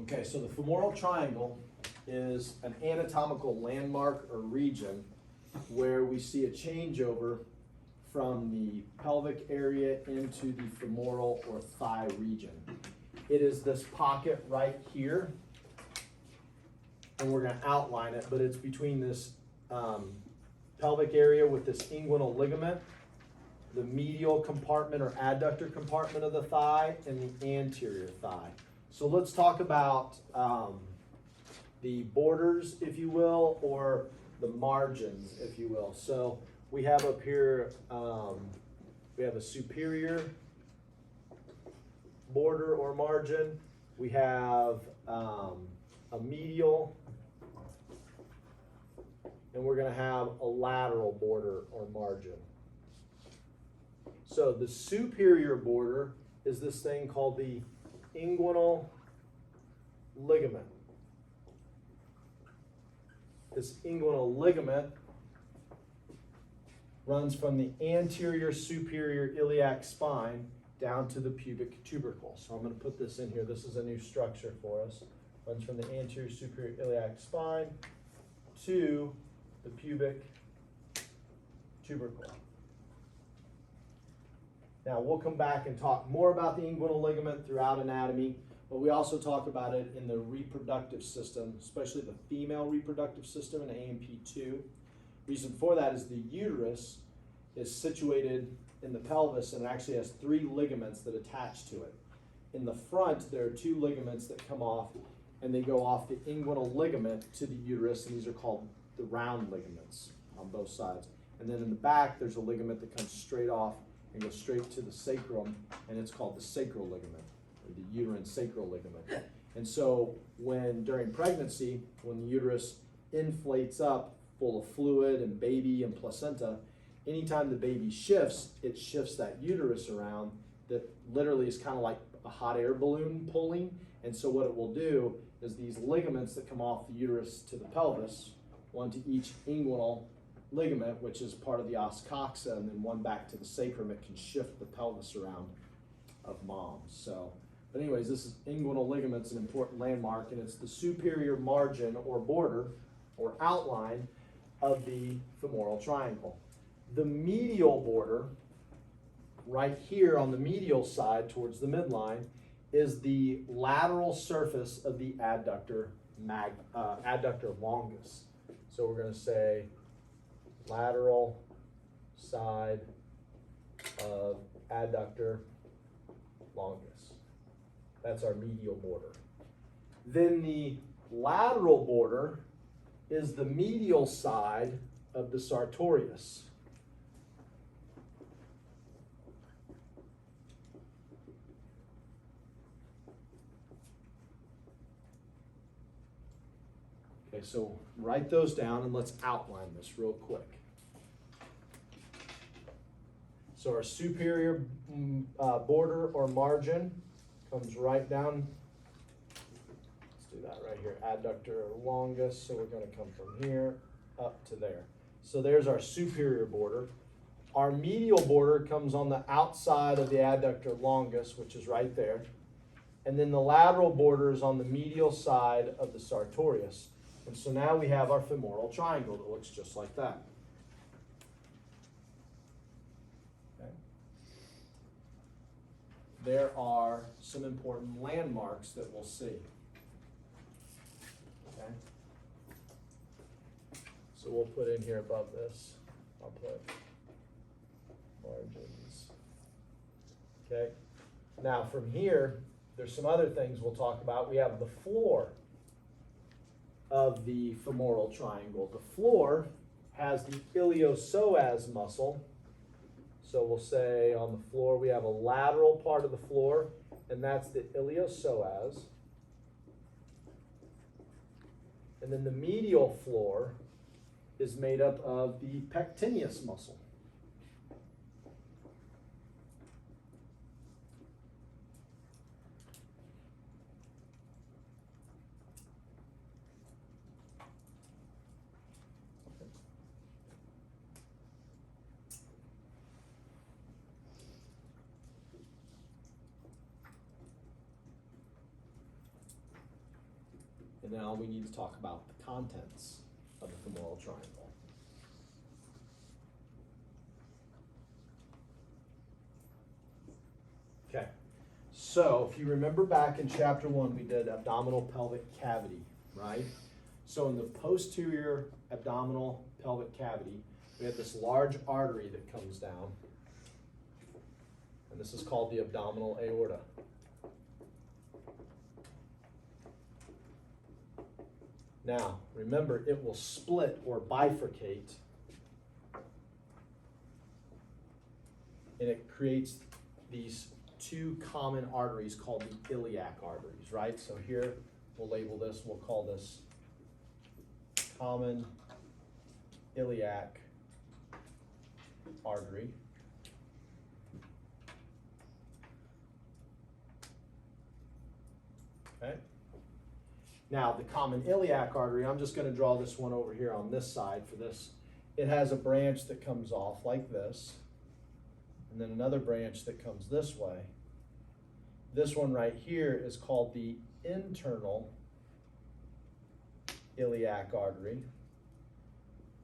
Okay, so the femoral triangle is an anatomical landmark or region where we see a changeover from the pelvic area into the femoral or thigh region. It is this pocket right here, and we're going to outline it, but it's between this pelvic area with this inguinal ligament, the medial compartment or adductor compartment of the thigh, and the anterior thigh. So let's talk about the borders, if you will, or the margins, if you will. So we have up here, we have a superior border or margin. We have a medial, and we're going to have a lateral border or margin. So the superior border is this thing called the inguinal ligament. This inguinal ligament runs from the anterior superior iliac spine down to the pubic tubercle. So I'm going to put this in here. This is a new structure for us. Runs from the anterior superior iliac spine to the pubic tubercle. Now we'll come back and talk more about the inguinal ligament throughout anatomy, but we also talk about it in the reproductive system, especially the female reproductive system in AMP2. Reason for that is the uterus is situated in the pelvis and it actually has 3 ligaments that attach to it. In the front, there are 2 ligaments that come off, and they go off the inguinal ligament to the uterus, and these are called the round ligaments on both sides. And then in the back, there's a ligament that comes straight off and goes straight to the sacrum, and it's called the sacral ligament, or the uterine sacral ligament. And so during pregnancy, when the uterus inflates up full of fluid and baby and placenta, anytime the baby shifts, it shifts that uterus around. That literally is kind of like a hot air balloon pulling. And so what it will do is these ligaments that come off the uterus to the pelvis, one to each inguinal ligament, which is part of the os coxa, and then one back to the sacrum, it can shift the pelvis around of moms. So, but anyways, this is inguinal ligament's an important landmark, and it's the superior margin or border or outline of the femoral triangle. The medial border, right here on the medial side towards the midline, is the lateral surface of the adductor longus. So we're going to say lateral side of adductor longus. That's our medial border. Then the lateral border is the medial side of the sartorius. Okay, so write those down and let's outline this real quick. So our superior border or margin comes right down. Let's do that right here, adductor longus. So we're going to come from here up to there. So there's our superior border. Our medial border comes on the outside of the adductor longus, which is right there. And then the lateral border is on the medial side of the sartorius. And so now we have our femoral triangle that looks just like that. Okay. There are some important landmarks that we'll see. Okay. So we'll put in here above this, I'll put margins. Okay. Now from here, there's some other things we'll talk about. We have the floor of the femoral triangle. The floor has the iliopsoas muscle. So we'll say on the floor we have a lateral part of the floor, and that's the iliopsoas. And then the medial floor is made up of the pectineus muscle. And now we need to talk about the contents of the femoral triangle. Okay, so if you remember back in chapter 1, we did abdominal pelvic cavity, right? So in the posterior abdominal pelvic cavity, we have this large artery that comes down, and this is called the abdominal aorta. Now, remember, it will split or bifurcate, and it creates these two common arteries called the iliac arteries, right? So here, we'll label this, we'll call this common iliac artery. Okay. Now, the common iliac artery, I'm just going to draw this one over here on this side for this. It has a branch that comes off like this, and then another branch that comes this way. This one right here is called the internal iliac artery.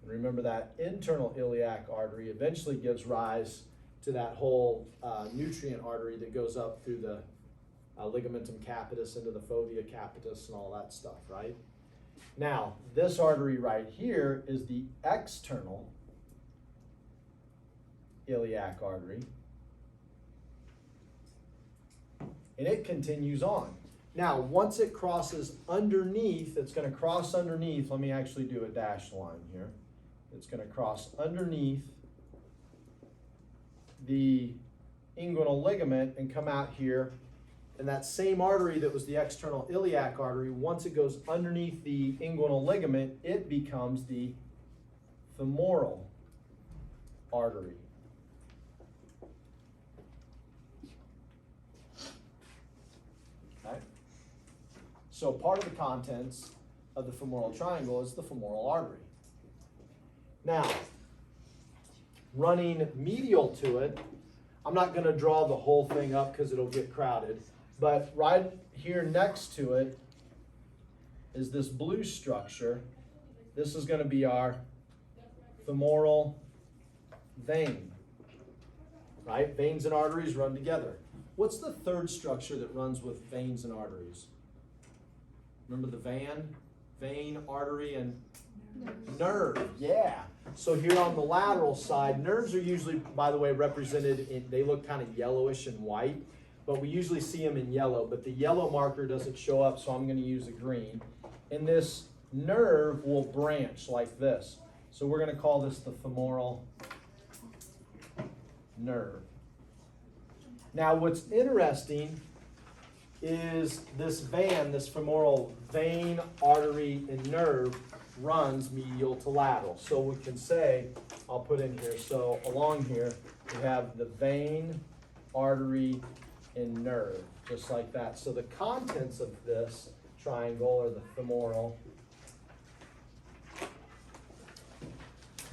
And remember, that internal iliac artery eventually gives rise to that whole nutrient artery that goes up through the ligamentum capitis into the fovea capitis and all that stuff, right? Now, this artery right here is the external iliac artery, and it continues on. Now, once it crosses underneath, it's going to cross underneath. Let me actually do a dashed line here. It's going to cross underneath the inguinal ligament and come out here. And that same artery that was the external iliac artery, once it goes underneath the inguinal ligament, it becomes the femoral artery. Okay? So part of the contents of the femoral triangle is the femoral artery. Now, running medial to it, I'm not going to draw the whole thing up because it'll get crowded. But right here next to it is this blue structure. This is going to be our femoral vein, right? Veins and arteries run together. What's the third structure that runs with veins and arteries? Remember the vein, artery, and nerve. Yeah. So here on the lateral side, nerves are usually, by the way, represented in, they look kind of yellowish and white. But we usually see them in yellow, but the yellow marker doesn't show up, so I'm going to use a green. And this nerve will branch like this. So we're going to call this the femoral nerve. Now, what's interesting is this femoral vein, artery, and nerve runs medial to lateral. So we can say, I'll put in here, so along here, we have the vein, artery, and nerve, just like that. So the contents of this triangle are the femoral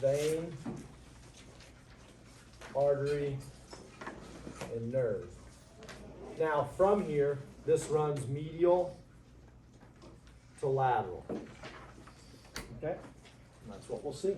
vein, artery, and nerve. Now from here, this runs medial to lateral. Okay? And that's what we'll see.